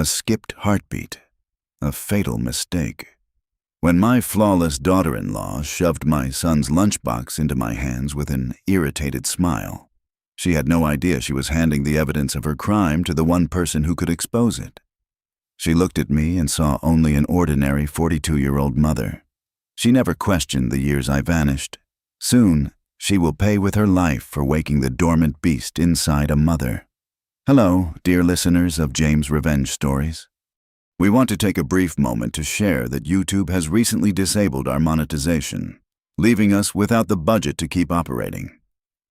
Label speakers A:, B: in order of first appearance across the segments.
A: A skipped heartbeat. A fatal mistake. When my flawless daughter-in-law shoved my son's lunchbox into my hands with an irritated smile, she had no idea she was handing the evidence of her crime to the one person who could expose it. She looked at me and saw only an ordinary 42-year-old mother. She never questioned the years I vanished. Soon, she will pay with her life for waking the dormant beast inside a mother. Hello, dear listeners of James' Revenge Stories. We want to take a brief moment to share that YouTube has recently disabled our monetization, leaving us without the budget to keep operating.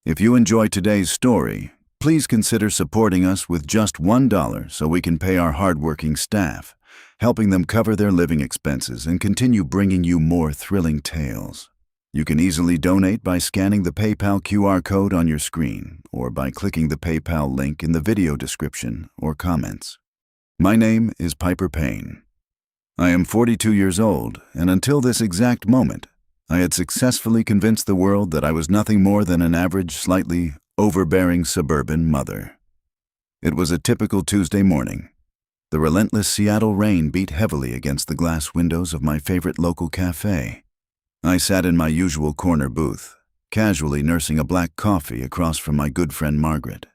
A: If you enjoy today's story, please consider supporting us with just $1 so we can pay our hardworking staff, helping them cover their living expenses and continue bringing you more thrilling tales. You can easily donate by scanning the PayPal QR code on your screen or by clicking the PayPal link in the video description or comments. My name is Piper Payne. I am 42 years old, and until this exact moment, I had successfully convinced the world that I was nothing more than an average, slightly overbearing suburban mother. It was a typical Tuesday morning. The relentless Seattle rain beat heavily against the glass windows of my favorite local cafe. I sat in my usual corner booth, casually nursing a black coffee across from my good friend Margaret.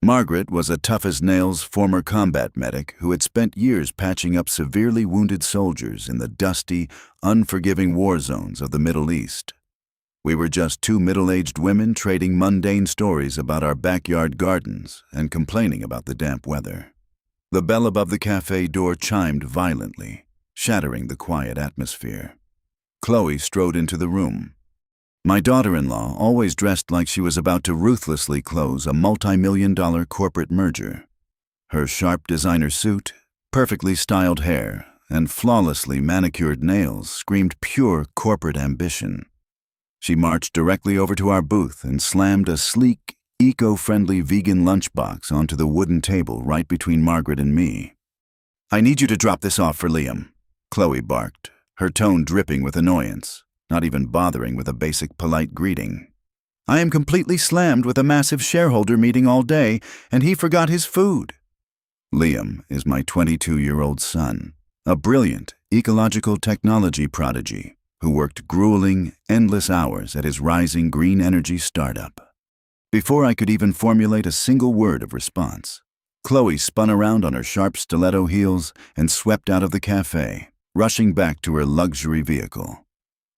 A: Margaret was a tough-as-nails former combat medic who had spent years patching up severely wounded soldiers in the dusty, unforgiving war zones of the Middle East. We were just two middle-aged women trading mundane stories about our backyard gardens and complaining about the damp weather. The bell above the cafe door chimed violently, shattering the quiet atmosphere. Chloe strode into the room. My daughter-in-law always dressed like she was about to ruthlessly close a multi-million-dollar corporate merger. Her sharp designer suit, perfectly styled hair, and flawlessly manicured nails screamed pure corporate ambition. She marched directly over to our booth and slammed a sleek, eco-friendly vegan lunchbox onto the wooden table right between Margaret and me. "I need you to drop this off for Liam," Chloe barked, her tone dripping with annoyance, not even bothering with a basic polite greeting. "I am completely slammed with a massive shareholder meeting all day, and he forgot his food." Liam is my 22-year-old son, a brilliant ecological technology prodigy who worked grueling, endless hours at his rising green energy startup. Before I could even formulate a single word of response, Chloe spun around on her sharp stiletto heels and swept out of the cafe, rushing back to her luxury vehicle.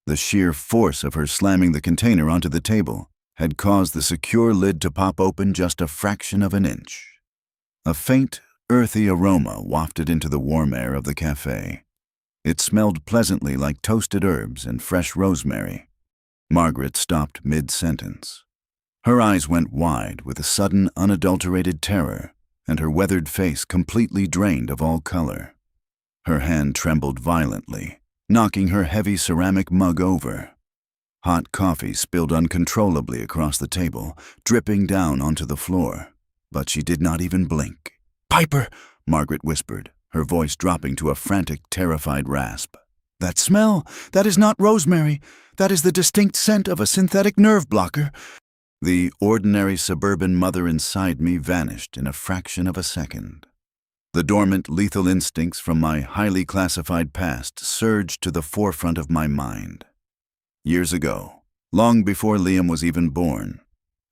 A: The sheer force of her slamming the container onto the table had caused the secure lid to pop open just a fraction of an inch. A faint, earthy aroma wafted into the warm air of the cafe. It smelled pleasantly like toasted herbs and fresh rosemary. Margaret stopped mid-sentence. Her eyes went wide with a sudden, unadulterated terror, and her weathered face completely drained of all color. Her hand trembled violently, knocking her heavy ceramic mug over. Hot coffee spilled uncontrollably across the table, dripping down onto the floor, but she did not even blink. "Piper!" Margaret whispered, her voice dropping to a frantic, terrified rasp. "That smell! That is not rosemary! That is the distinct scent of a synthetic nerve blocker!" The ordinary suburban mother inside me vanished in a fraction of a second. The dormant, lethal instincts from my highly classified past surged to the forefront of my mind. Years ago, long before Liam was even born,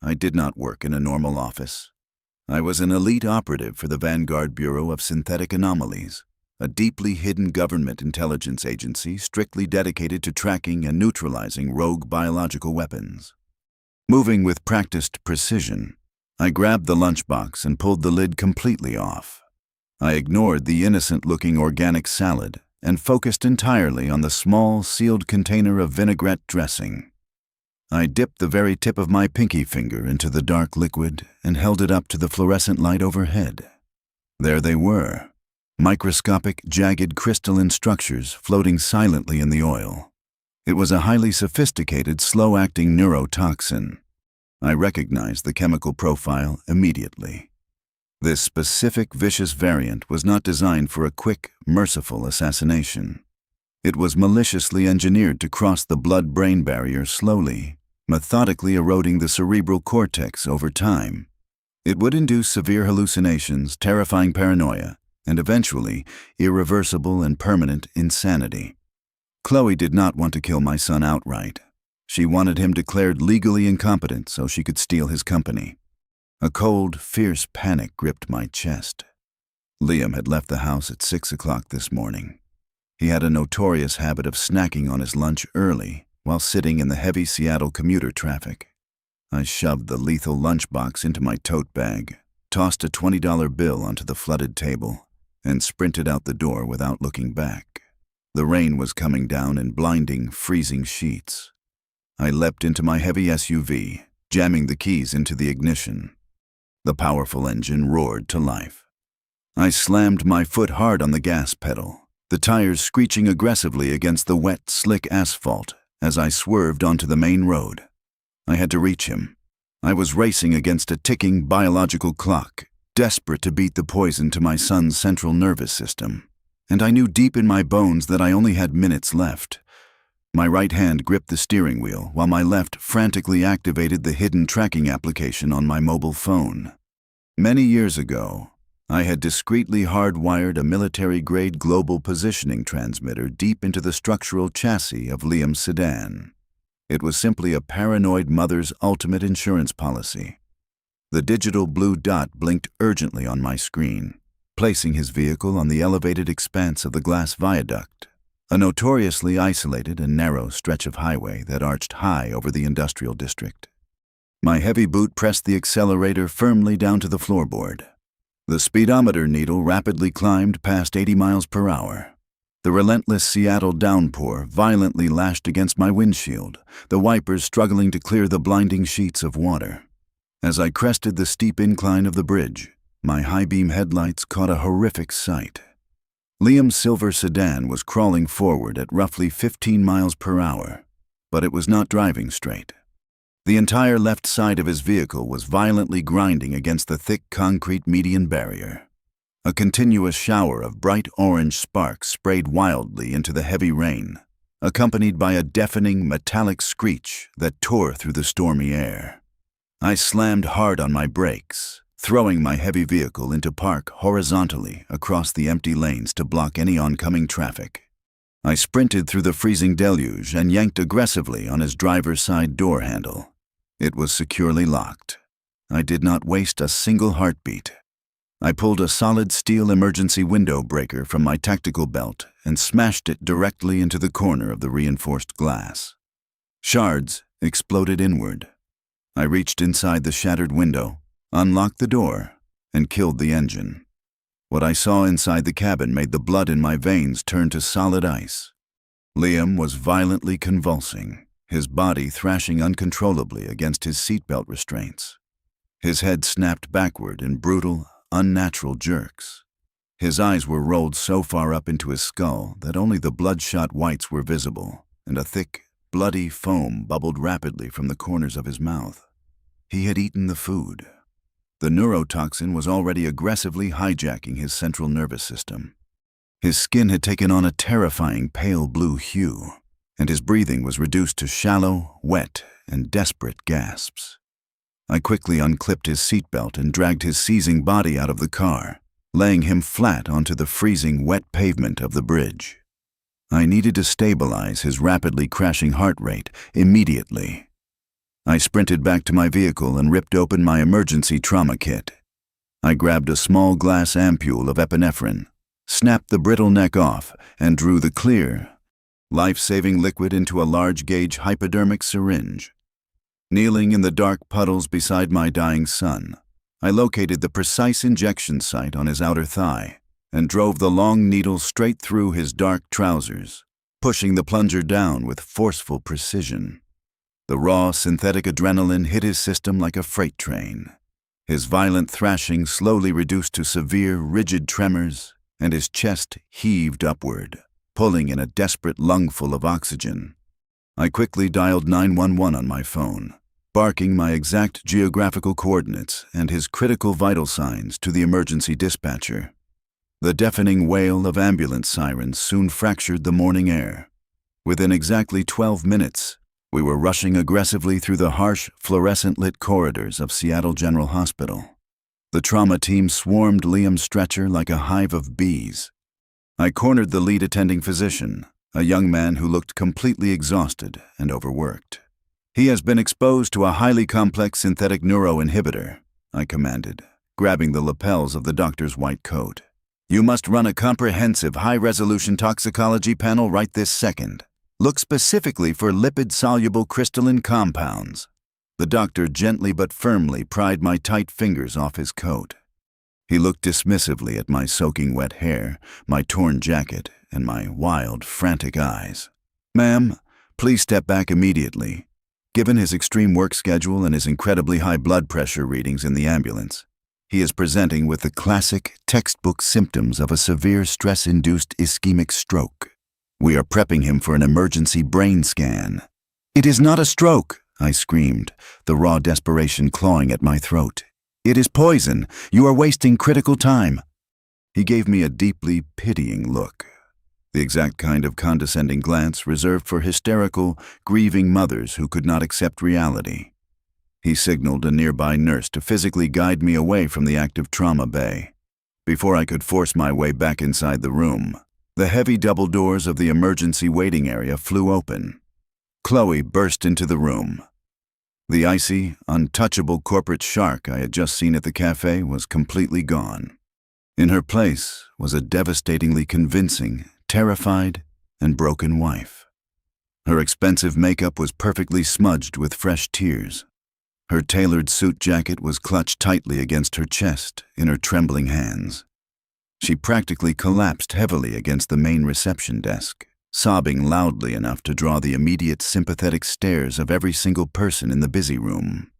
A: I did not work in a normal office. I was an elite operative for the Vanguard Bureau of Synthetic Anomalies, a deeply hidden government intelligence agency strictly dedicated to tracking and neutralizing rogue biological weapons. Moving with practiced precision, I grabbed the lunchbox and pulled the lid completely off. I ignored the innocent-looking organic salad and focused entirely on the small, sealed container of vinaigrette dressing. I dipped the very tip of my pinky finger into the dark liquid and held it up to the fluorescent light overhead. There they were, microscopic, jagged crystalline structures floating silently in the oil. It was a highly sophisticated, slow-acting neurotoxin. I recognized the chemical profile immediately. This specific vicious variant was not designed for a quick, merciful assassination. It was maliciously engineered to cross the blood-brain barrier slowly, methodically eroding the cerebral cortex over time. It would induce severe hallucinations, terrifying paranoia, and eventually irreversible and permanent insanity. Chloe did not want to kill my son outright. She wanted him declared legally incompetent so she could steal his company. A cold, fierce panic gripped my chest. Liam had left the house at 6 o'clock this morning. He had a notorious habit of snacking on his lunch early while sitting in the heavy Seattle commuter traffic. I shoved the lethal lunchbox into my tote bag, tossed a $20 bill onto the flooded table, and sprinted out the door without looking back. The rain was coming down in blinding, freezing sheets. I leapt into my heavy SUV, jamming the keys into the ignition. The powerful engine roared to life. I slammed my foot hard on the gas pedal, the tires screeching aggressively against the wet, slick asphalt as I swerved onto the main road. I had to reach him. I was racing against a ticking biological clock, desperate to beat the poison to my son's central nervous system. And I knew deep in my bones that I only had minutes left. My right hand gripped the steering wheel while my left frantically activated the hidden tracking application on my mobile phone. Many years ago, I had discreetly hardwired a military-grade global positioning transmitter deep into the structural chassis of Liam's sedan. It was simply a paranoid mother's ultimate insurance policy. The digital blue dot blinked urgently on my screen, placing his vehicle on the elevated expanse of the glass viaduct, a notoriously isolated and narrow stretch of highway that arched high over the industrial district. My heavy boot pressed the accelerator firmly down to the floorboard. The speedometer needle rapidly climbed past 80 miles per hour. The relentless Seattle downpour violently lashed against my windshield, the wipers struggling to clear the blinding sheets of water. As I crested the steep incline of the bridge, my high-beam headlights caught a horrific sight. Liam's silver sedan was crawling forward at roughly 15 miles per hour, but it was not driving straight. The entire left side of his vehicle was violently grinding against the thick concrete median barrier. A continuous shower of bright orange sparks sprayed wildly into the heavy rain, accompanied by a deafening metallic screech that tore through the stormy air. I slammed hard on my brakes, throwing my heavy vehicle into park horizontally across the empty lanes to block any oncoming traffic. I sprinted through the freezing deluge and yanked aggressively on his driver's side door handle. It was securely locked. I did not waste a single heartbeat. I pulled a solid steel emergency window breaker from my tactical belt and smashed it directly into the corner of the reinforced glass. Shards exploded inward. I reached inside the shattered window, unlocked the door, and killed the engine. What I saw inside the cabin made the blood in my veins turn to solid ice. Liam was violently convulsing, his body thrashing uncontrollably against his seatbelt restraints. His head snapped backward in brutal, unnatural jerks. His eyes were rolled so far up into his skull that only the bloodshot whites were visible, and a thick, bloody foam bubbled rapidly from the corners of his mouth. He had eaten the food. The neurotoxin was already aggressively hijacking his central nervous system. His skin had taken on a terrifying pale blue hue, and his breathing was reduced to shallow, wet, and desperate gasps. I quickly unclipped his seatbelt and dragged his seizing body out of the car, laying him flat onto the freezing, wet pavement of the bridge. I needed to stabilize his rapidly crashing heart rate immediately. I sprinted back to my vehicle and ripped open my emergency trauma kit. I grabbed a small glass ampule of epinephrine, snapped the brittle neck off, and drew the clear, life-saving liquid into a large-gauge hypodermic syringe. Kneeling in the dark puddles beside my dying son, I located the precise injection site on his outer thigh and drove the long needle straight through his dark trousers, pushing the plunger down with forceful precision. The raw, synthetic adrenaline hit his system like a freight train. His violent thrashing slowly reduced to severe, rigid tremors, and his chest heaved upward, pulling in a desperate lungful of oxygen. I quickly dialed 911 on my phone, barking my exact geographical coordinates and his critical vital signs to the emergency dispatcher. The deafening wail of ambulance sirens soon fractured the morning air. Within exactly 12 minutes, we were rushing aggressively through the harsh, fluorescent-lit corridors of Seattle General Hospital. The trauma team swarmed Liam's stretcher like a hive of bees. I cornered the lead attending physician, a young man who looked completely exhausted and overworked. "He has been exposed to a highly complex synthetic neuroinhibitor," I commanded, grabbing the lapels of the doctor's white coat. "You must run a comprehensive high-resolution toxicology panel right this second. Look specifically for lipid-soluble crystalline compounds." The doctor gently but firmly pried my tight fingers off his coat. He looked dismissively at my soaking wet hair, my torn jacket, and my wild, frantic eyes. "Ma'am, please step back immediately." Given his extreme work schedule and his incredibly high blood pressure readings in the ambulance, he is presenting with the classic textbook symptoms of a severe stress-induced ischemic stroke. We are prepping him for an emergency brain scan. "It is not a stroke," I screamed, the raw desperation clawing at my throat. "It is poison. You are wasting critical time." He gave me a deeply pitying look, the exact kind of condescending glance reserved for hysterical, grieving mothers who could not accept reality. He signaled a nearby nurse to physically guide me away from the active trauma bay. Before I could force my way back inside the room, the heavy double doors of the emergency waiting area flew open. Chloe burst into the room. The icy, untouchable corporate shark I had just seen at the cafe was completely gone. In her place was a devastatingly convincing, terrified, and broken wife. Her expensive makeup was perfectly smudged with fresh tears. Her tailored suit jacket was clutched tightly against her chest in her trembling hands. She practically collapsed heavily against the main reception desk, sobbing loudly enough to draw the immediate sympathetic stares of every single person in the busy room.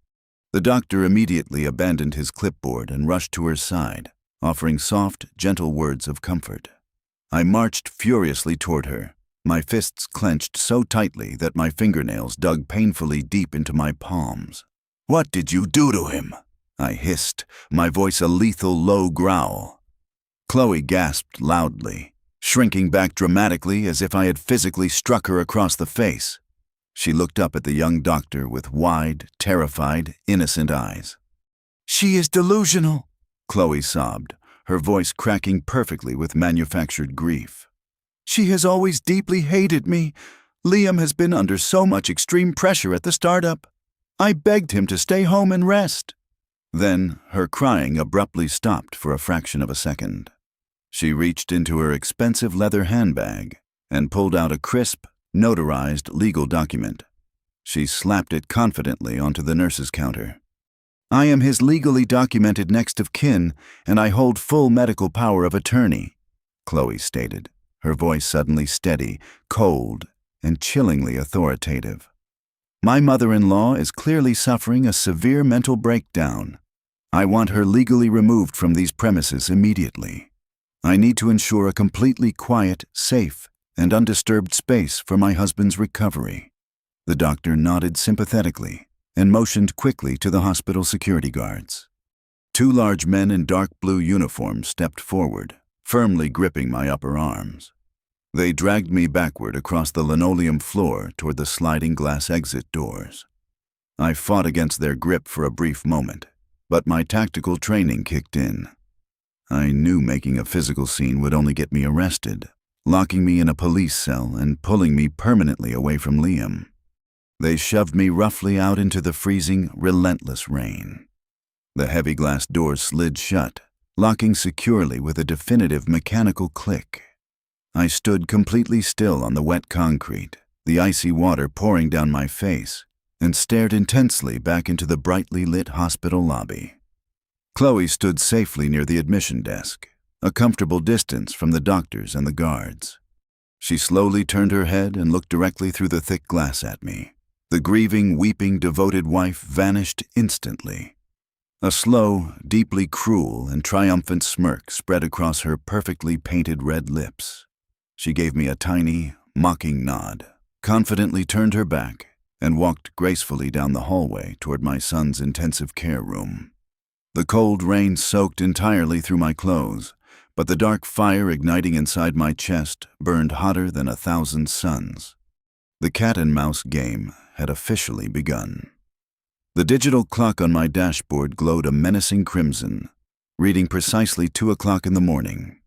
A: The doctor immediately abandoned his clipboard and rushed to her side, offering soft, gentle words of comfort. I marched furiously toward her, my fists clenched so tightly that my fingernails dug painfully deep into my palms. "What did you do to him?" I hissed, my voice a lethal low growl. Chloe gasped loudly, shrinking back dramatically as if I had physically struck her across the face. She looked up at the young doctor with wide, terrified, innocent eyes. "She is delusional," Chloe sobbed, her voice cracking perfectly with manufactured grief. "She has always deeply hated me. Liam has been under so much extreme pressure at the startup. I begged him to stay home and rest." Then her crying abruptly stopped for a fraction of a second. She reached into her expensive leather handbag and pulled out a crisp, notarized legal document. She slapped it confidently onto the nurse's counter. "I am his legally documented next of kin, and I hold full medical power of attorney," Chloe stated, her voice suddenly steady, cold, and chillingly authoritative. "My mother-in-law is clearly suffering a severe mental breakdown. I want her legally removed from these premises immediately. I need to ensure a completely quiet, safe, and undisturbed space for my husband's recovery." The doctor nodded sympathetically and motioned quickly to the hospital security guards. Two large men in dark blue uniforms stepped forward, firmly gripping my upper arms. They dragged me backward across the linoleum floor toward the sliding glass exit doors. I fought against their grip for a brief moment, but my tactical training kicked in. I knew making a physical scene would only get me arrested, locking me in a police cell and pulling me permanently away from Liam. They shoved me roughly out into the freezing, relentless rain. The heavy glass doors slid shut, locking securely with a definitive mechanical click. I stood completely still on the wet concrete, the icy water pouring down my face, and stared intensely back into the brightly lit hospital lobby. Chloe stood safely near the admission desk, a comfortable distance from the doctors and the guards. She slowly turned her head and looked directly through the thick glass at me. The grieving, weeping, devoted wife vanished instantly. A slow, deeply cruel and triumphant smirk spread across her perfectly painted red lips. She gave me a tiny, mocking nod, confidently turned her back, and walked gracefully down the hallway toward my son's intensive care room. The cold rain soaked entirely through my clothes, but the dark fire igniting inside my chest burned hotter than 1,000 suns. The cat-and-mouse game had officially begun. The digital clock on my dashboard glowed a menacing crimson, reading precisely 2 o'clock in the morning.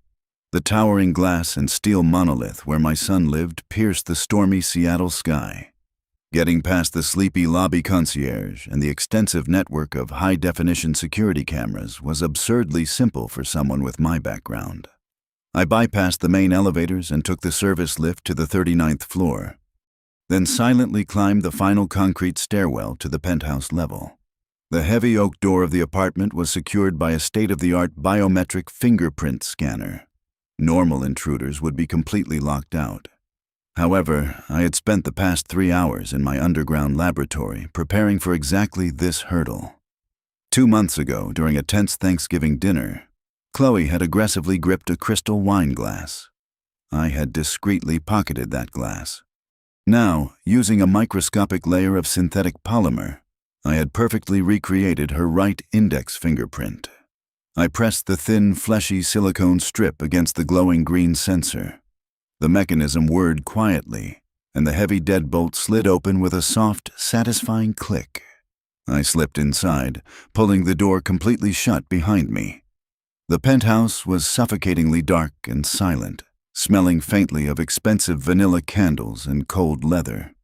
A: The towering glass and steel monolith where my son lived pierced the stormy Seattle sky. Getting past the sleepy lobby concierge and the extensive network of high-definition security cameras was absurdly simple for someone with my background. I bypassed the main elevators and took the service lift to the 39th floor, then silently climbed the final concrete stairwell to the penthouse level. The heavy oak door of the apartment was secured by a state-of-the-art biometric fingerprint scanner. Normal intruders would be completely locked out. However, I had spent the past 3 hours in my underground laboratory preparing for exactly this hurdle. 2 months ago, during a tense Thanksgiving dinner, Chloe had aggressively gripped a crystal wine glass. I had discreetly pocketed that glass. Now, using a microscopic layer of synthetic polymer, I had perfectly recreated her right index fingerprint. I pressed the thin, fleshy silicone strip against the glowing green sensor. The mechanism whirred quietly, and the heavy deadbolt slid open with a soft, satisfying click. I slipped inside, pulling the door completely shut behind me. The penthouse was suffocatingly dark and silent, smelling faintly of expensive vanilla candles and cold leather.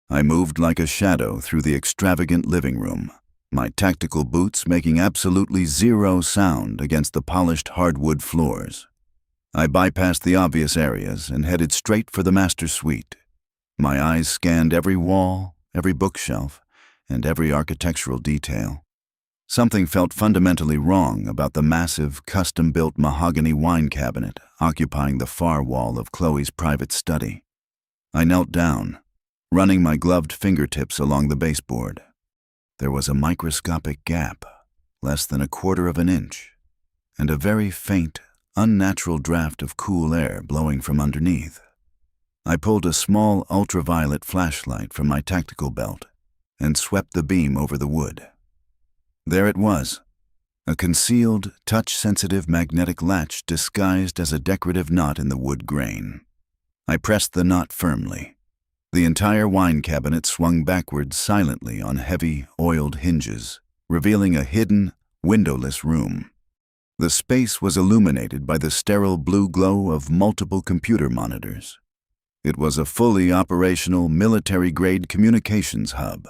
A: I moved like a shadow through the extravagant living room, my tactical boots making absolutely zero sound against the polished hardwood floors. I bypassed the obvious areas and headed straight for the master suite. My eyes scanned every wall, every bookshelf, and every architectural detail. Something felt fundamentally wrong about the massive, custom-built mahogany wine cabinet occupying the far wall of Chloe's private study. I knelt down, running my gloved fingertips along the baseboard. There was a microscopic gap, less than 1/4 of an inch, and a very faint, unnatural draft of cool air blowing from underneath. I pulled a small ultraviolet flashlight from my tactical belt and swept the beam over the wood. There it was, a concealed, touch-sensitive magnetic latch disguised as a decorative knot in the wood grain. I pressed the knot firmly. The entire wine cabinet swung backwards silently on heavy, oiled hinges, revealing a hidden, windowless room. The space was illuminated by the sterile blue glow of multiple computer monitors. It was a fully operational military-grade communications hub.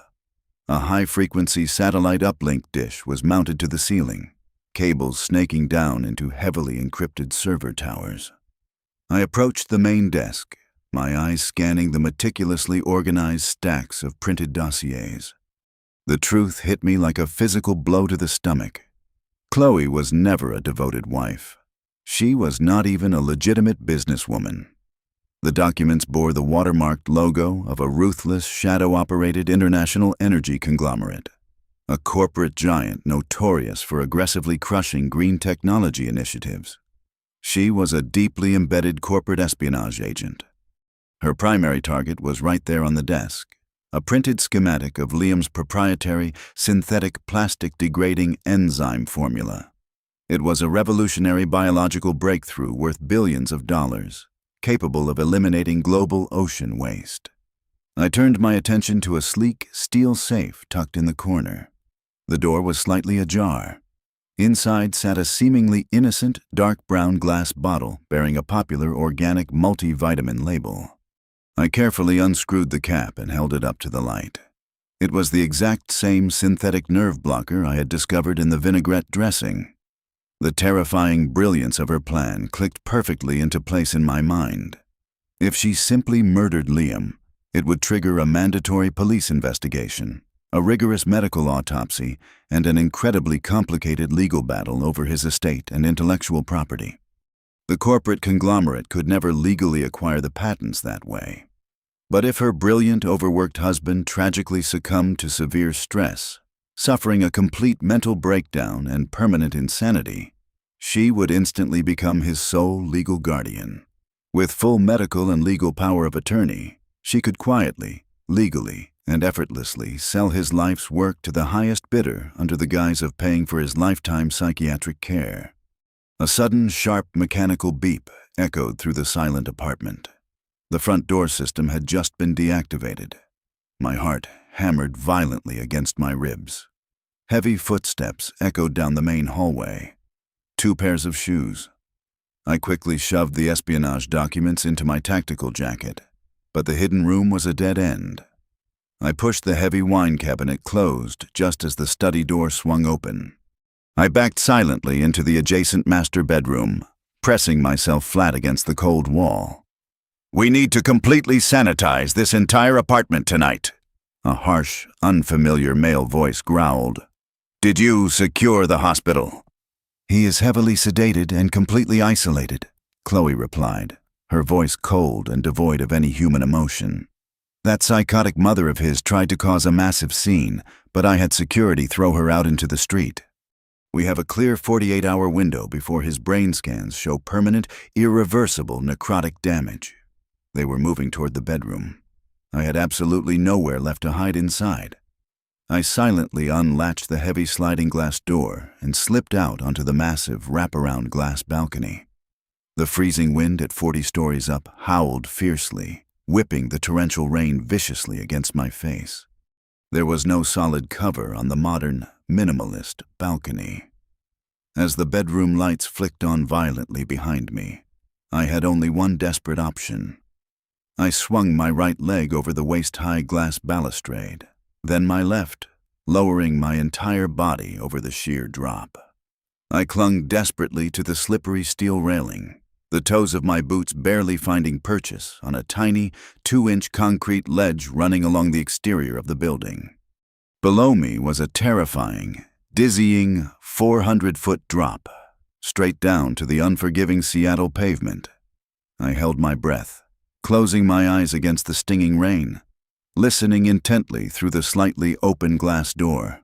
A: A high-frequency satellite uplink dish was mounted to the ceiling, cables snaking down into heavily encrypted server towers. I approached the main desk, my eyes scanning the meticulously organized stacks of printed dossiers. The truth hit me like a physical blow to the stomach. Chloe was never a devoted wife. She was not even a legitimate businesswoman. The documents bore the watermarked logo of a ruthless, shadow-operated international energy conglomerate, a corporate giant notorious for aggressively crushing green technology initiatives. She was a deeply embedded corporate espionage agent. Her primary target was right there on the desk, a printed schematic of Liam's proprietary synthetic plastic-degrading enzyme formula. It was a revolutionary biological breakthrough worth billions of dollars, capable of eliminating global ocean waste. I turned my attention to a sleek steel safe tucked in the corner. The door was slightly ajar. Inside sat a seemingly innocent dark brown glass bottle bearing a popular organic multivitamin label. I carefully unscrewed the cap and held it up to the light. It was the exact same synthetic nerve blocker I had discovered in the vinaigrette dressing. The terrifying brilliance of her plan clicked perfectly into place in my mind. If she simply murdered Liam, it would trigger a mandatory police investigation, a rigorous medical autopsy, and an incredibly complicated legal battle over his estate and intellectual property. The corporate conglomerate could never legally acquire the patents that way. But if her brilliant, overworked husband tragically succumbed to severe stress, suffering a complete mental breakdown and permanent insanity, she would instantly become his sole legal guardian. With full medical and legal power of attorney, she could quietly, legally, and effortlessly sell his life's work to the highest bidder under the guise of paying for his lifetime psychiatric care. A sudden, sharp mechanical beep echoed through the silent apartment. The front door system had just been deactivated. My heart hammered violently against my ribs. Heavy footsteps echoed down the main hallway. 2 pairs of shoes. I quickly shoved the espionage documents into my tactical jacket, but the hidden room was a dead end. I pushed the heavy wine cabinet closed just as the study door swung open. I backed silently into the adjacent master bedroom, pressing myself flat against the cold wall. "We need to completely sanitize this entire apartment tonight," a harsh, unfamiliar male voice growled. "Did you secure the hospital?" "He is heavily sedated and completely isolated," Chloe replied, her voice cold and devoid of any human emotion. "That psychotic mother of his tried to cause a massive scene, but I had security throw her out into the street. We have a clear 48-hour window before his brain scans show permanent, irreversible necrotic damage." They were moving toward the bedroom. I had absolutely nowhere left to hide inside. I silently unlatched the heavy sliding glass door and slipped out onto the massive wraparound glass balcony. The freezing wind at 40 stories up howled fiercely, whipping the torrential rain viciously against my face. There was no solid cover on the modern, minimalist balcony. As the bedroom lights flicked on violently behind me, I had only one desperate option. I swung my right leg over the waist-high glass balustrade, then my left, lowering my entire body over the sheer drop. I clung desperately to the slippery steel railing, the toes of my boots barely finding purchase on a tiny 2-inch concrete ledge running along the exterior of the building. Below me was a terrifying, dizzying 400-foot drop, straight down to the unforgiving Seattle pavement. I held my breath, closing my eyes against the stinging rain, listening intently through the slightly open glass door.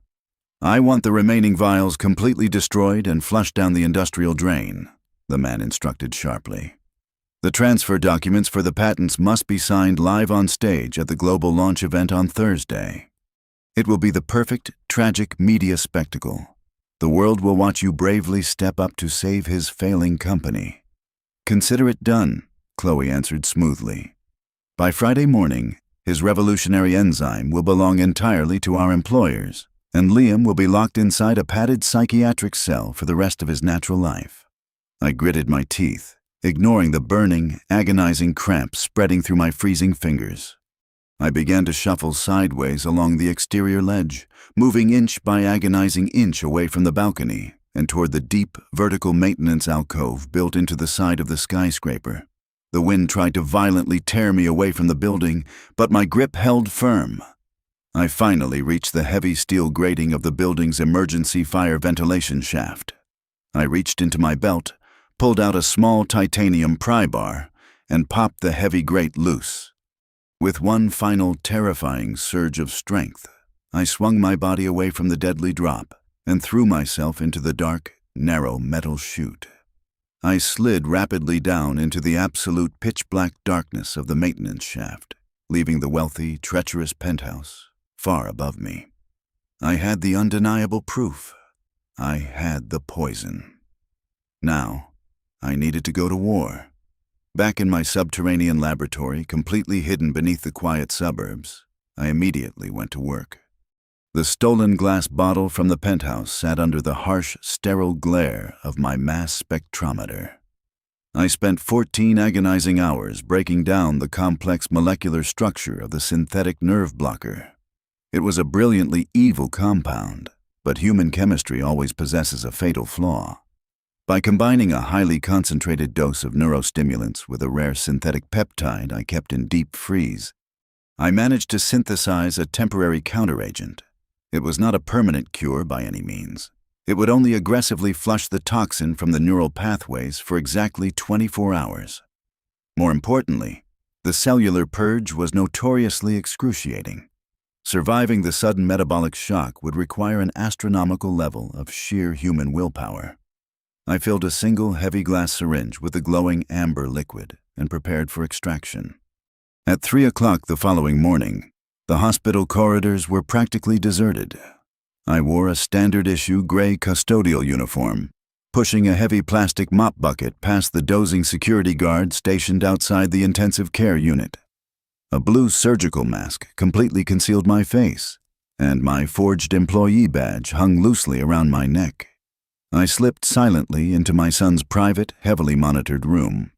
A: "I want the remaining vials completely destroyed and flushed down the industrial drain," the man instructed sharply. "The transfer documents for the patents must be signed live on stage at the global launch event on Thursday. It will be the perfect, tragic media spectacle. The world will watch you bravely step up to save his failing company." "Consider it done," Chloe answered smoothly. "By Friday morning, his revolutionary enzyme will belong entirely to our employers, and Liam will be locked inside a padded psychiatric cell for the rest of his natural life." I gritted my teeth, ignoring the burning, agonizing cramp spreading through my freezing fingers. I began to shuffle sideways along the exterior ledge, moving inch by agonizing inch away from the balcony and toward the deep, vertical maintenance alcove built into the side of the skyscraper. The wind tried to violently tear me away from the building, but my grip held firm. I finally reached the heavy steel grating of the building's emergency fire ventilation shaft. I reached into my belt, pulled out a small titanium pry bar, and popped the heavy grate loose. With one final terrifying surge of strength, I swung my body away from the deadly drop and threw myself into the dark, narrow metal chute. I slid rapidly down into the absolute pitch-black darkness of the maintenance shaft, leaving the wealthy, treacherous penthouse far above me. I had the undeniable proof. I had the poison. Now, I needed to go to war. Back in my subterranean laboratory, completely hidden beneath the quiet suburbs, I immediately went to work. The stolen glass bottle from the penthouse sat under the harsh, sterile glare of my mass spectrometer. I spent 14 agonizing hours breaking down the complex molecular structure of the synthetic nerve blocker. It was a brilliantly evil compound, but human chemistry always possesses a fatal flaw. By combining a highly concentrated dose of neurostimulants with a rare synthetic peptide I kept in deep freeze, I managed to synthesize a temporary counteragent. It was not a permanent cure by any means. It would only aggressively flush the toxin from the neural pathways for exactly 24 hours. More importantly, the cellular purge was notoriously excruciating. Surviving the sudden metabolic shock would require an astronomical level of sheer human willpower. I filled a single heavy glass syringe with the glowing amber liquid and prepared for extraction. At 3 o'clock the following morning, the hospital corridors were practically deserted. I wore a standard-issue gray custodial uniform, pushing a heavy plastic mop bucket past the dozing security guard stationed outside the intensive care unit. A blue surgical mask completely concealed my face, and my forged employee badge hung loosely around my neck. I slipped silently into my son's private, heavily monitored room.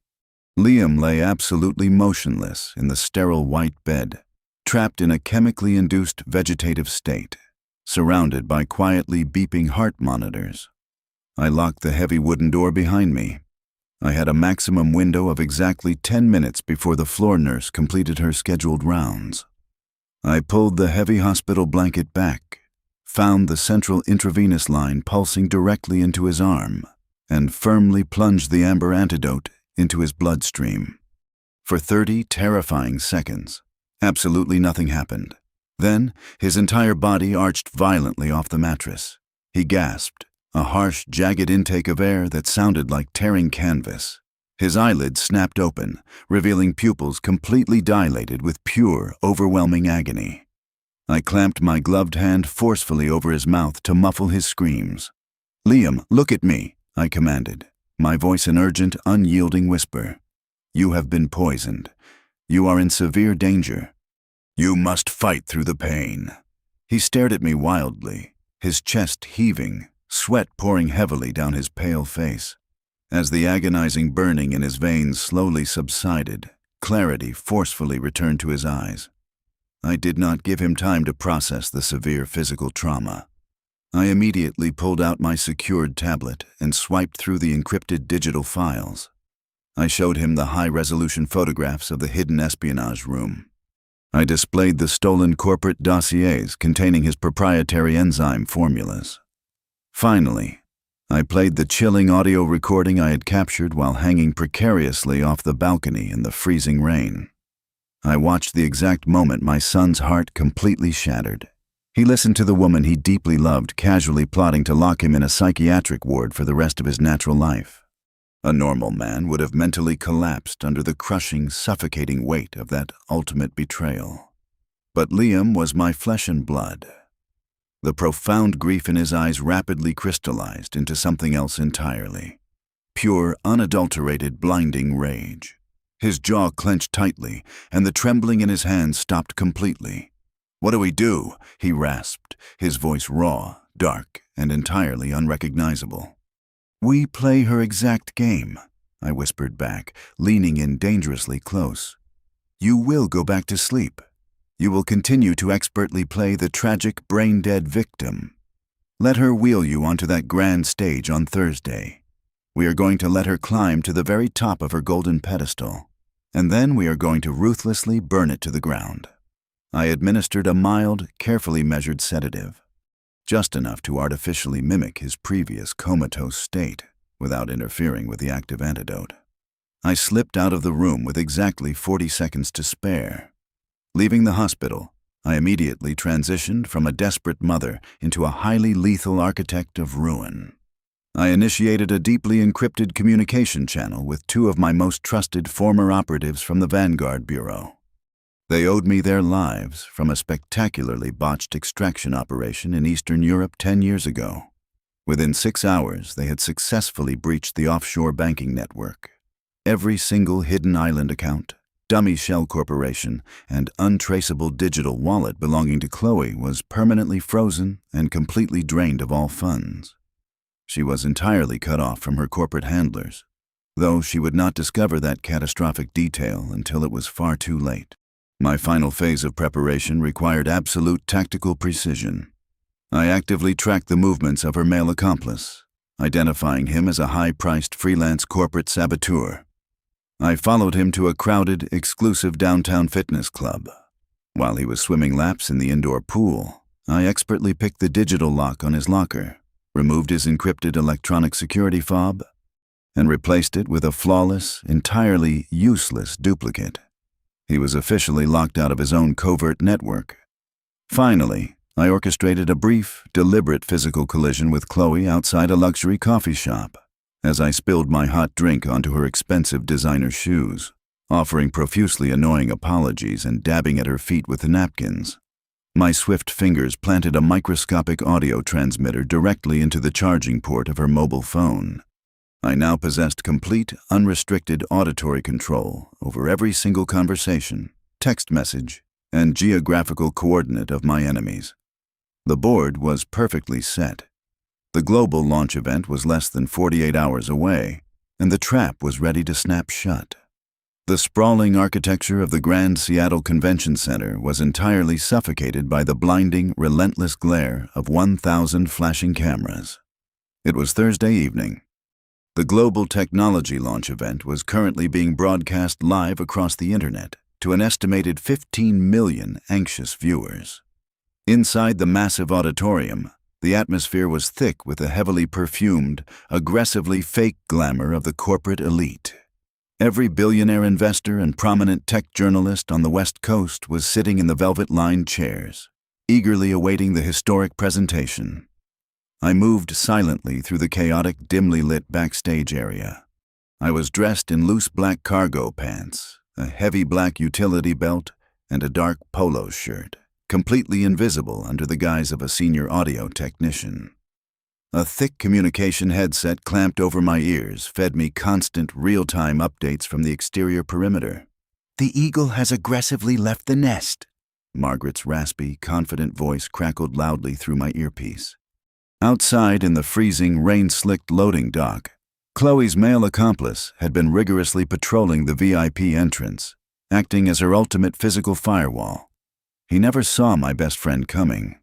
A: Liam lay absolutely motionless in the sterile white bed, trapped in a chemically induced vegetative state, surrounded by quietly beeping heart monitors. I locked the heavy wooden door behind me. I had a maximum window of exactly 10 minutes before the floor nurse completed her scheduled rounds. I pulled the heavy hospital blanket back, found the central intravenous line pulsing directly into his arm, and firmly plunged the amber antidote into his bloodstream. For 30 terrifying seconds, absolutely nothing happened. Then, his entire body arched violently off the mattress. He gasped, a harsh, jagged intake of air that sounded like tearing canvas. His eyelids snapped open, revealing pupils completely dilated with pure, overwhelming agony. I clamped my gloved hand forcefully over his mouth to muffle his screams. "Liam, look at me," I commanded, my voice an urgent, unyielding whisper. "You have been poisoned. You are in severe danger. You must fight through the pain." He stared at me wildly, his chest heaving, sweat pouring heavily down his pale face. As the agonizing burning in his veins slowly subsided, clarity forcefully returned to his eyes. I did not give him time to process the severe physical trauma. I immediately pulled out my secured tablet and swiped through the encrypted digital files. I showed him the high-resolution photographs of the hidden espionage room. I displayed the stolen corporate dossiers containing his proprietary enzyme formulas. Finally, I played the chilling audio recording I had captured while hanging precariously off the balcony in the freezing rain. I watched the exact moment my son's heart completely shattered. He listened to the woman he deeply loved casually plotting to lock him in a psychiatric ward for the rest of his natural life. A normal man would have mentally collapsed under the crushing, suffocating weight of that ultimate betrayal. But Liam was my flesh and blood. The profound grief in his eyes rapidly crystallized into something else entirely. Pure, unadulterated, blinding rage. His jaw clenched tightly, and the trembling in his hands stopped completely. "What do we do?" he rasped, his voice raw, dark, and entirely unrecognizable. "We play her exact game," I whispered back, leaning in dangerously close. "You will go back to sleep. You will continue to expertly play the tragic, brain-dead victim. Let her wheel you onto that grand stage on Thursday. We are going to let her climb to the very top of her golden pedestal, and then we are going to ruthlessly burn it to the ground." I administered a mild, carefully measured sedative, just enough to artificially mimic his previous comatose state without interfering with the active antidote. I slipped out of the room with exactly 40 seconds to spare. Leaving the hospital, I immediately transitioned from a desperate mother into a highly lethal architect of ruin. I initiated a deeply encrypted communication channel with 2 of my most trusted former operatives from the Vanguard Bureau. They owed me their lives from a spectacularly botched extraction operation in Eastern Europe 10 years ago. Within 6 hours, they had successfully breached the offshore banking network. Every single hidden island account, dummy shell corporation, and untraceable digital wallet belonging to Chloe was permanently frozen and completely drained of all funds. She was entirely cut off from her corporate handlers, though she would not discover that catastrophic detail until it was far too late. My final phase of preparation required absolute tactical precision. I actively tracked the movements of her male accomplice, identifying him as a high-priced freelance corporate saboteur. I followed him to a crowded, exclusive downtown fitness club. While he was swimming laps in the indoor pool, I expertly picked the digital lock on his locker, removed his encrypted electronic security fob, and replaced it with a flawless, entirely useless duplicate. He was officially locked out of his own covert network. Finally, I orchestrated a brief, deliberate physical collision with Chloe outside a luxury coffee shop, as I spilled my hot drink onto her expensive designer shoes, offering profusely annoying apologies and dabbing at her feet with the napkins. My swift fingers planted a microscopic audio transmitter directly into the charging port of her mobile phone. I now possessed complete, unrestricted auditory control over every single conversation, text message, and geographical coordinate of my enemies. The board was perfectly set. The global launch event was less than 48 hours away, and the trap was ready to snap shut. The sprawling architecture of the Grand Seattle Convention Center was entirely suffocated by the blinding, relentless glare of 1,000 flashing cameras. It was Thursday evening. The global technology launch event was currently being broadcast live across the internet to an estimated 15 million anxious viewers. Inside the massive auditorium, the atmosphere was thick with the heavily perfumed, aggressively fake glamour of the corporate elite. Every billionaire investor and prominent tech journalist on the West Coast was sitting in the velvet-lined chairs, eagerly awaiting the historic presentation. I moved silently through the chaotic, dimly lit backstage area. I was dressed in loose black cargo pants, a heavy black utility belt, and a dark polo shirt, completely invisible under the guise of a senior audio technician. A thick communication headset clamped over my ears fed me constant, real-time updates from the exterior perimeter. "The eagle has aggressively left the nest," Margaret's raspy, confident voice crackled loudly through my earpiece. Outside in the freezing, rain-slicked loading dock, Chloe's male accomplice had been rigorously patrolling the VIP entrance, acting as her ultimate physical firewall. He never saw my best friend coming.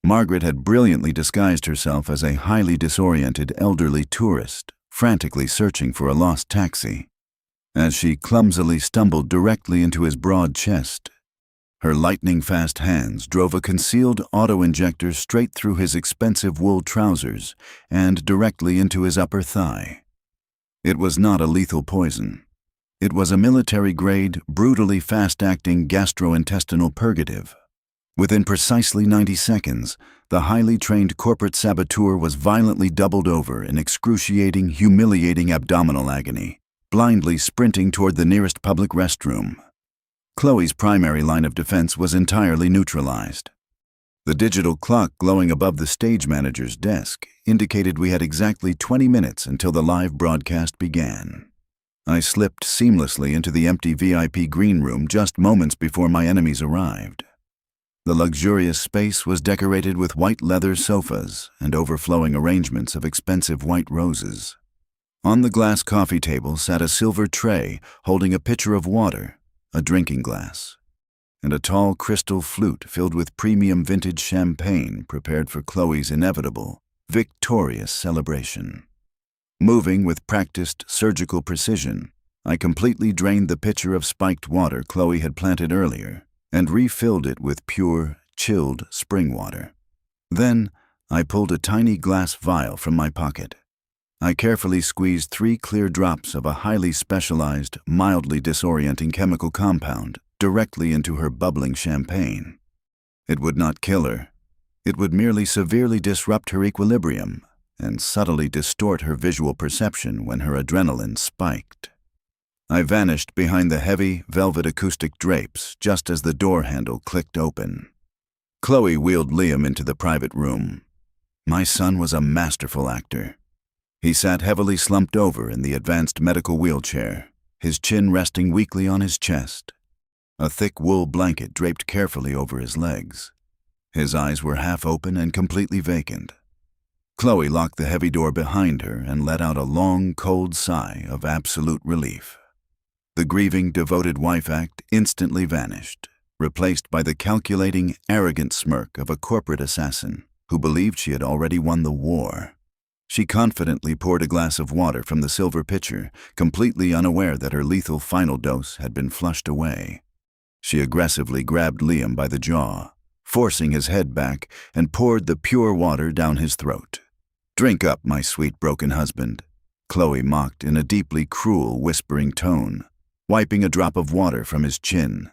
A: Margaret had brilliantly disguised herself as a highly disoriented elderly tourist, frantically searching for a lost taxi. As she clumsily stumbled directly into his broad chest, her lightning-fast hands drove a concealed auto-injector straight through his expensive wool trousers and directly into his upper thigh. It was not a lethal poison. It was a military-grade, brutally fast-acting gastrointestinal purgative. Within precisely 90 seconds, the highly trained corporate saboteur was violently doubled over in excruciating, humiliating abdominal agony, blindly sprinting toward the nearest public restroom. Chloe's primary line of defense was entirely neutralized. The digital clock glowing above the stage manager's desk indicated we had exactly 20 minutes until the live broadcast began. I slipped seamlessly into the empty VIP green room just moments before my enemies arrived. The luxurious space was decorated with white leather sofas and overflowing arrangements of expensive white roses. On the glass coffee table sat a silver tray holding a pitcher of water, a drinking glass, and a tall crystal flute filled with premium vintage champagne prepared for Chloe's inevitable, victorious celebration. Moving with practiced surgical precision, I completely drained the pitcher of spiked water Chloe had planted earlier and refilled it with pure, chilled spring water. Then, I pulled a tiny glass vial from my pocket. I carefully squeezed 3 clear drops of a highly specialized, mildly disorienting chemical compound directly into her bubbling champagne. It would not kill her. It would merely severely disrupt her equilibrium and subtly distort her visual perception when her adrenaline spiked. I vanished behind the heavy, velvet acoustic drapes just as the door handle clicked open. Chloe wheeled Liam into the private room. My son was a masterful actor. He sat heavily slumped over in the advanced medical wheelchair, his chin resting weakly on his chest. A thick wool blanket draped carefully over his legs. His eyes were half open and completely vacant. Chloe locked the heavy door behind her and let out a long, cold sigh of absolute relief. The grieving, devoted wife act instantly vanished, replaced by the calculating, arrogant smirk of a corporate assassin who believed she had already won the war. She confidently poured a glass of water from the silver pitcher, completely unaware that her lethal final dose had been flushed away. She aggressively grabbed Liam by the jaw, forcing his head back, and poured the pure water down his throat. "Drink up, my sweet broken husband," Chloe mocked in a deeply cruel, whispering tone, wiping a drop of water from his chin.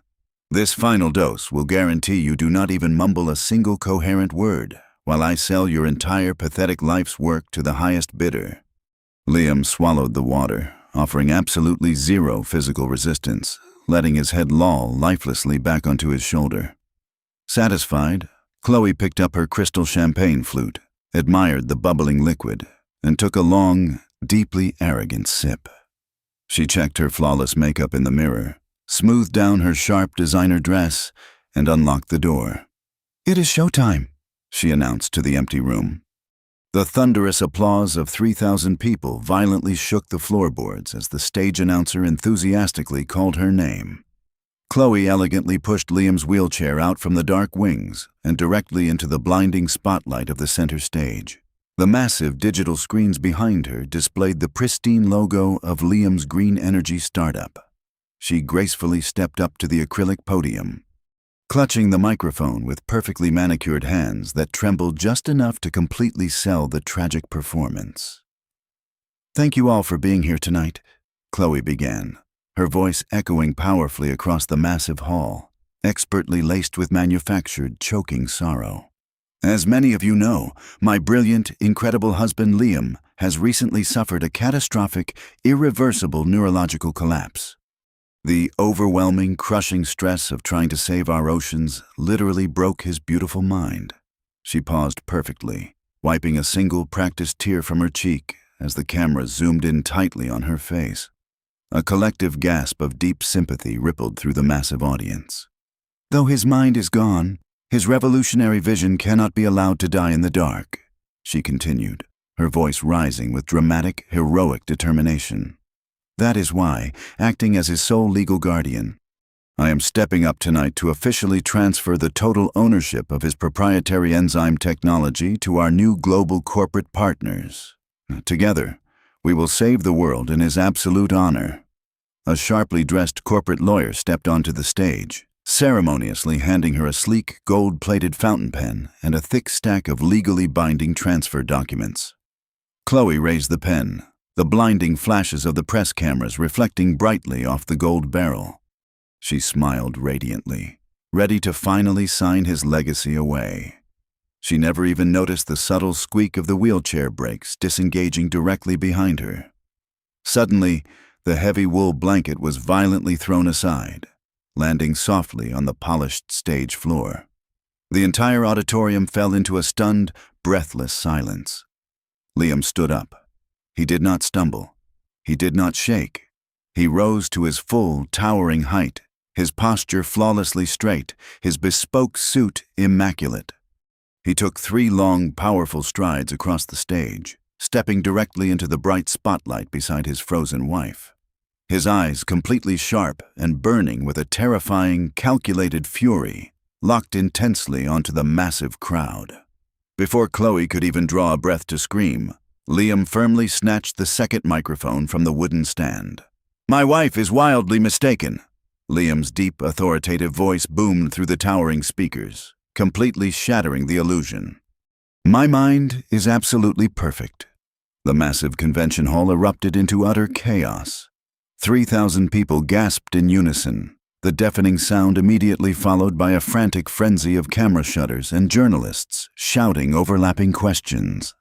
A: "This final dose will guarantee you do not even mumble a single coherent word, while I sell your entire pathetic life's work to the highest bidder." Liam swallowed the water, offering absolutely zero physical resistance, letting his head loll lifelessly back onto his shoulder. Satisfied, Chloe picked up her crystal champagne flute, admired the bubbling liquid, and took a long, deeply arrogant sip. She checked her flawless makeup in the mirror, smoothed down her sharp designer dress, and unlocked the door. "It is showtime," she announced to the empty room. The thunderous applause of 3,000 people violently shook the floorboards as the stage announcer enthusiastically called her name. Chloe elegantly pushed Liam's wheelchair out from the dark wings and directly into the blinding spotlight of the center stage. The massive digital screens behind her displayed the pristine logo of Liam's green energy startup. She gracefully stepped up to the acrylic podium, clutching the microphone with perfectly manicured hands that trembled just enough to completely sell the tragic performance. "Thank you all for being here tonight," Chloe began, her voice echoing powerfully across the massive hall, expertly laced with manufactured, choking sorrow. "As many of you know, my brilliant, incredible husband Liam has recently suffered a catastrophic, irreversible neurological collapse. The overwhelming, crushing stress of trying to save our oceans literally broke his beautiful mind." She paused perfectly, wiping a single practiced tear from her cheek as the camera zoomed in tightly on her face. A collective gasp of deep sympathy rippled through the massive audience. "Though his mind is gone, his revolutionary vision cannot be allowed to die in the dark," she continued, her voice rising with dramatic, heroic determination. "That is why, acting as his sole legal guardian, I am stepping up tonight to officially transfer the total ownership of his proprietary enzyme technology to our new global corporate partners. Together, we will save the world in his absolute honor." A sharply dressed corporate lawyer stepped onto the stage, ceremoniously handing her a sleek, gold-plated fountain pen and a thick stack of legally binding transfer documents. Chloe raised the pen, the blinding flashes of the press cameras reflecting brightly off the gold barrel. She smiled radiantly, ready to finally sign his legacy away. She never even noticed the subtle squeak of the wheelchair brakes disengaging directly behind her. Suddenly, the heavy wool blanket was violently thrown aside, landing softly on the polished stage floor. The entire auditorium fell into a stunned, breathless silence. Liam stood up. He did not stumble. He did not shake. He rose to his full, towering height, his posture flawlessly straight, his bespoke suit immaculate. He took 3 long, powerful strides across the stage, stepping directly into the bright spotlight beside his frozen wife. His eyes, completely sharp and burning with a terrifying, calculated fury, locked intensely onto the massive crowd. Before Chloe could even draw a breath to scream, Liam firmly snatched the second microphone from the wooden stand. "My wife is wildly mistaken." Liam's deep, authoritative voice boomed through the towering speakers, completely shattering the illusion. "My mind is absolutely perfect." The massive convention hall erupted into utter chaos. 3,000 people gasped in unison, the deafening sound immediately followed by a frantic frenzy of camera shutters and journalists shouting overlapping questions.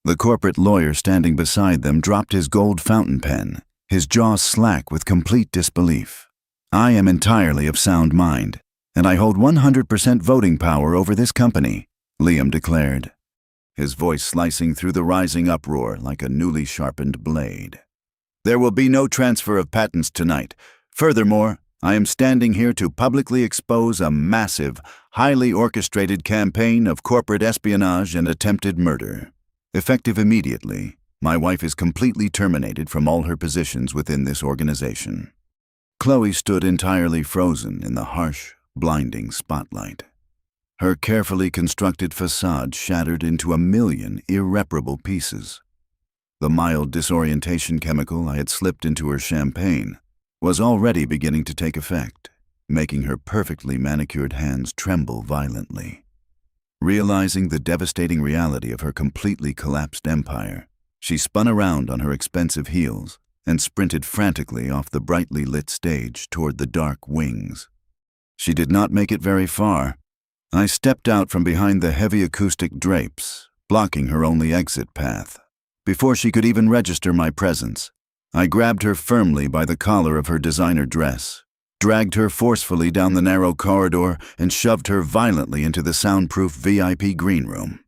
A: The corporate lawyer standing beside them dropped his gold fountain pen, his jaw slack with complete disbelief. "I am entirely of sound mind, and I hold 100% voting power over this company," Liam declared, his voice slicing through the rising uproar like a newly sharpened blade. "There will be no transfer of patents tonight. Furthermore, I am standing here to publicly expose a massive, highly orchestrated campaign of corporate espionage and attempted murder. Effective immediately, my wife is completely terminated from all her positions within this organization." Chloe stood entirely frozen in the harsh, blinding spotlight. Her carefully constructed facade shattered into a million irreparable pieces. The mild disorientation chemical I had slipped into her champagne was already beginning to take effect, making her perfectly manicured hands tremble violently. Realizing the devastating reality of her completely collapsed empire, she spun around on her expensive heels and sprinted frantically off the brightly lit stage toward the dark wings. She did not make it very far. I stepped out from behind the heavy acoustic drapes, blocking her only exit path. Before she could even register my presence, I grabbed her firmly by the collar of her designer dress, dragged her forcefully down the narrow corridor, and shoved her violently into the soundproof VIP green room.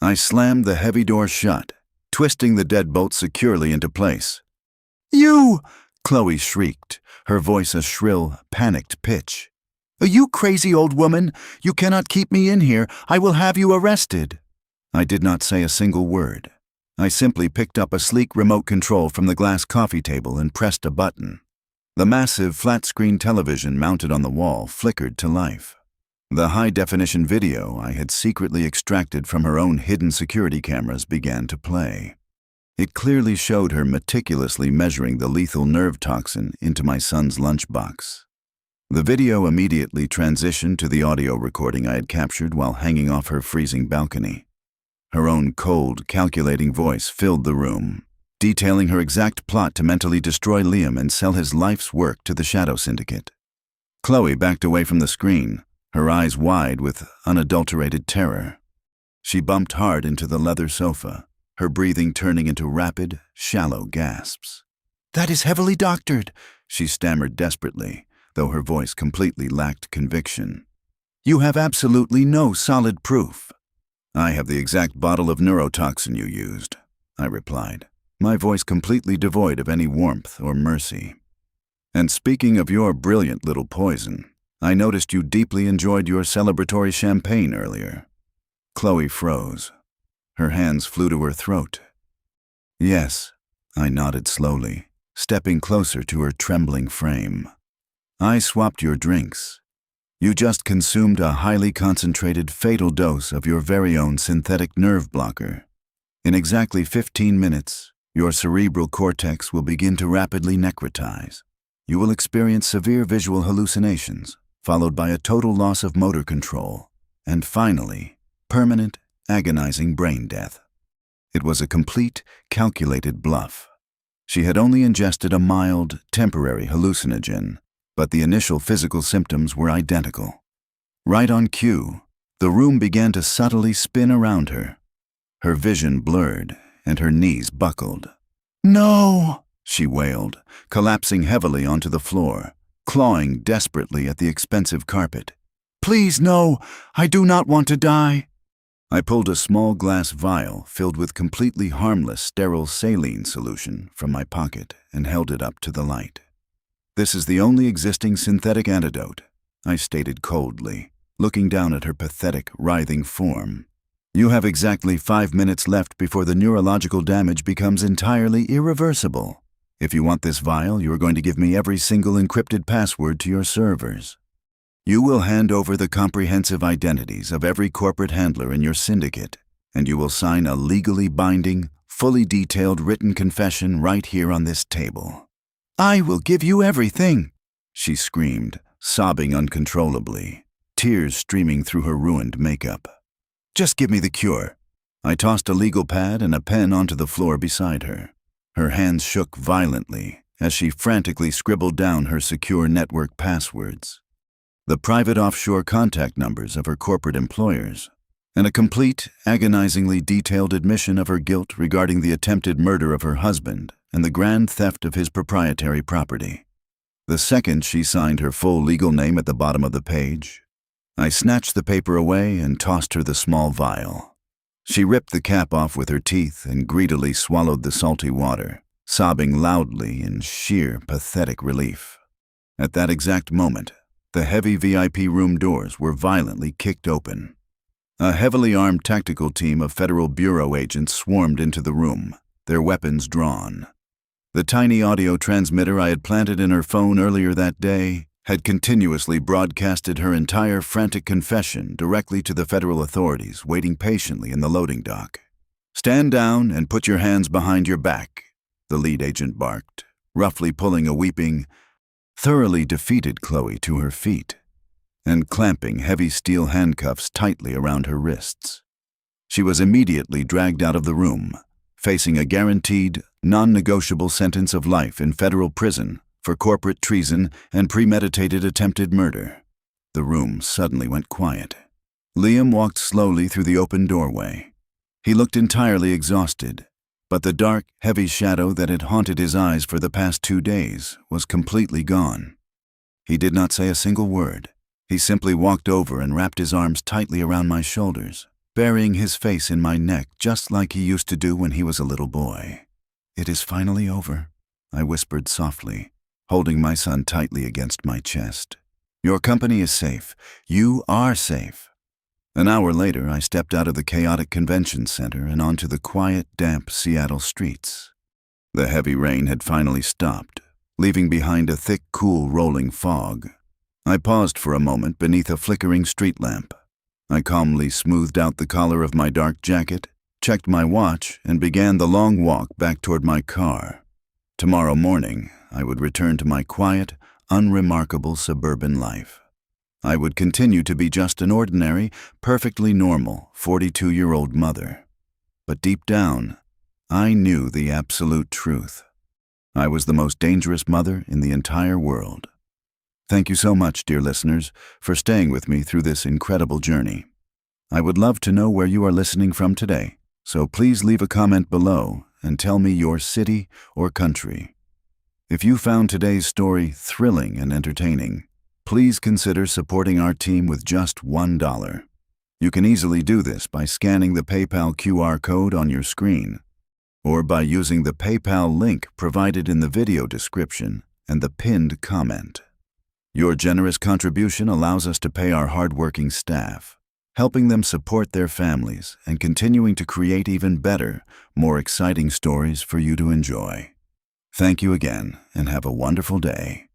A: I slammed the heavy door shut, twisting the deadbolt securely into place. "You!" Chloe shrieked, her voice a shrill, panicked pitch. "You crazy old woman! You cannot keep me in here! I will have you arrested!" I did not say a single word. I simply picked up a sleek remote control from the glass coffee table and pressed a button. The massive flat-screen television mounted on the wall flickered to life. The high-definition video I had secretly extracted from her own hidden security cameras began to play. It clearly showed her meticulously measuring the lethal nerve toxin into my son's lunchbox. The video immediately transitioned to the audio recording I had captured while hanging off her freezing balcony. Her own cold, calculating voice filled the room, detailing her exact plot to mentally destroy Liam and sell his life's work to the Shadow Syndicate. Chloe backed away from the screen, her eyes wide with unadulterated terror. She bumped hard into the leather sofa, her breathing turning into rapid, shallow gasps. "That is heavily doctored," she stammered desperately, though her voice completely lacked conviction. "You have absolutely no solid proof." "I have the exact bottle of neurotoxin you used," I replied, my voice completely devoid of any warmth or mercy. "And speaking of your brilliant little poison, I noticed you deeply enjoyed your celebratory champagne earlier." Chloe froze. Her hands flew to her throat. "Yes," I nodded slowly, stepping closer to her trembling frame. "I swapped your drinks. You just consumed a highly concentrated, fatal dose of your very own synthetic nerve blocker. In exactly 15 minutes, your cerebral cortex will begin to rapidly necrotize. You will experience severe visual hallucinations, followed by a total loss of motor control, and finally, permanent, agonizing brain death." It was a complete, calculated bluff. She had only ingested a mild, temporary hallucinogen, but the initial physical symptoms were identical. Right on cue, the room began to subtly spin around her. Her vision blurred, and her knees buckled. "No!" she wailed, collapsing heavily onto the floor, clawing desperately at the expensive carpet. "Please, no! I do not want to die!" I pulled a small glass vial filled with completely harmless sterile saline solution from my pocket and held it up to the light. "This is the only existing synthetic antidote," I stated coldly, looking down at her pathetic, writhing form. "You have exactly 5 minutes left before the neurological damage becomes entirely irreversible. If you want this vial, you are going to give me every single encrypted password to your servers. You will hand over the comprehensive identities of every corporate handler in your syndicate, and you will sign a legally binding, fully detailed written confession right here on this table." "I will give you everything," she screamed, sobbing uncontrollably, tears streaming through her ruined makeup. "Just give me the cure." I tossed a legal pad and a pen onto the floor beside her. Her hands shook violently as she frantically scribbled down her secure network passwords, the private offshore contact numbers of her corporate employers, and a complete, agonizingly detailed admission of her guilt regarding the attempted murder of her husband and the grand theft of his proprietary property. The second she signed her full legal name at the bottom of the page, I snatched the paper away and tossed her the small vial. She ripped the cap off with her teeth and greedily swallowed the salty water, sobbing loudly in sheer, pathetic relief. At that exact moment, the heavy VIP room doors were violently kicked open. A heavily armed tactical team of Federal Bureau agents swarmed into the room, their weapons drawn. The tiny audio transmitter I had planted in her phone earlier that day had continuously broadcasted her entire frantic confession directly to the federal authorities waiting patiently in the loading dock. "Stand down and put your hands behind your back," the lead agent barked, roughly pulling a weeping, thoroughly defeated Chloe to her feet and clamping heavy steel handcuffs tightly around her wrists. She was immediately dragged out of the room, facing a guaranteed, non-negotiable sentence of life in federal prison for corporate treason and premeditated attempted murder. The room suddenly went quiet. Liam walked slowly through the open doorway. He looked entirely exhausted, but the dark, heavy shadow that had haunted his eyes for the past 2 days was completely gone. He did not say a single word. He simply walked over and wrapped his arms tightly around my shoulders, burying his face in my neck just like he used to do when he was a little boy. "It is finally over," I whispered softly, holding my son tightly against my chest. "Your company is safe. You are safe." An hour later, I stepped out of the chaotic convention center and onto the quiet, damp Seattle streets. The heavy rain had finally stopped, leaving behind a thick, cool, rolling fog. I paused for a moment beneath a flickering street lamp. I calmly smoothed out the collar of my dark jacket, checked my watch, and began the long walk back toward my car. Tomorrow morning, I would return to my quiet, unremarkable suburban life. I would continue to be just an ordinary, perfectly normal 42-year-old mother. But deep down, I knew the absolute truth. I was the most dangerous mother in the entire world. Thank you so much, dear listeners, for staying with me through this incredible journey. I would love to know where you are listening from today, so please leave a comment below and tell me your city or country. If you found today's story thrilling and entertaining, please consider supporting our team with just $1. You can easily do this by scanning the PayPal QR code on your screen, or by using the PayPal link provided in the video description and the pinned comment. Your generous contribution allows us to pay our hardworking staff, helping them support their families and continuing to create even better, more exciting stories for you to enjoy. Thank you again, and have a wonderful day.